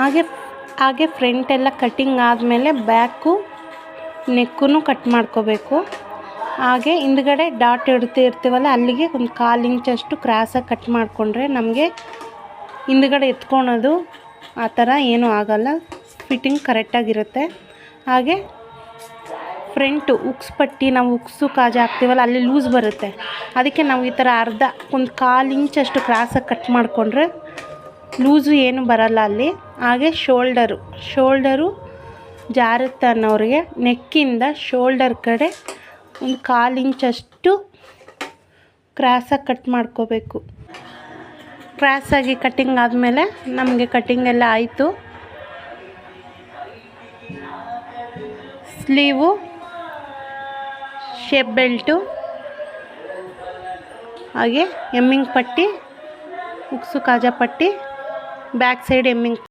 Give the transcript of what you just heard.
ಹಾಗೆ ಹಾಗೆ ಫ್ರಂಟೆಲ್ಲ ಕಟ್ಟಿಂಗ್ ಆದಮೇಲೆ ಬ್ಯಾಕು ನೆಕ್ಕೂ ಕಟ್ ಮಾಡ್ಕೋಬೇಕು. ಹಾಗೆ ಹಿಂದ್ಗಡೆ ಡಾಟ್ ಇರ್ತೀವಲ್ಲ ಅಲ್ಲಿಗೆ ಒಂದು 1/4 ಇಂಚಷ್ಟು ಕ್ರಾಸಾಗಿ ಕಟ್ ಮಾಡಿಕೊಂಡ್ರೆ ನಮಗೆ ಹಿಂದ್ಗಡೆ ಎತ್ಕೊಳೋದು ಆ ಥರ ಏನೂ ಆಗೋಲ್ಲ, ಫಿಟ್ಟಿಂಗ್ ಕರೆಕ್ಟಾಗಿರುತ್ತೆ. ಹಾಗೆ ಫ್ರಂಟು ಉಕ್ಸ್ ಪಟ್ಟಿ ನಾವು ಉಕ್ಸು ಕಾಜಾ ಹಾಕ್ತೀವಲ್ಲ ಅಲ್ಲಿ ಲೂಸ್ ಬರುತ್ತೆ, ಅದಕ್ಕೆ ನಾವು ಈ ಥರ ಅರ್ಧ ಒಂದು 1/4 ಇಂಚಷ್ಟು ಕ್ರಾಸಾಗಿ ಕಟ್ ಮಾಡಿಕೊಂಡ್ರೆ ಲೂಸು ಏನು ಬರೋಲ್ಲ ಅಲ್ಲಿ. ಹಾಗೆ ಶೋಲ್ಡರು ಜಾರುತ್ತೆ ಅನ್ನೋರಿಗೆ ನೆಕ್ಕಿಂದ ಶೋಲ್ಡರ್ ಕಡೆ ಒಂದು 1/4 ಇಂಚಷ್ಟು ಕ್ರಾಸಾಗಿ ಕಟ್ ಮಾಡ್ಕೋಬೇಕು. ಕ್ರಾಸಾಗಿ ಕಟ್ಟಿಂಗ್ ಆದಮೇಲೆ ನಮಗೆ ಕಟ್ಟಿಂಗ್ ಎಲ್ಲ ಆಯಿತು. ಸ್ಲೀವು, ಶೇಪ್ ಬೆಲ್ಟು, ಹಾಗೆ ಎಮ್ಮಿಂಗ್ ಪಟ್ಟಿ, ಉಕ್ಸು ಕಾಜಾ ಪಟ್ಟಿ, ಬ್ಯಾಕ್ ಸೈಡ್ ಎಮ್ಮಿಂಗ್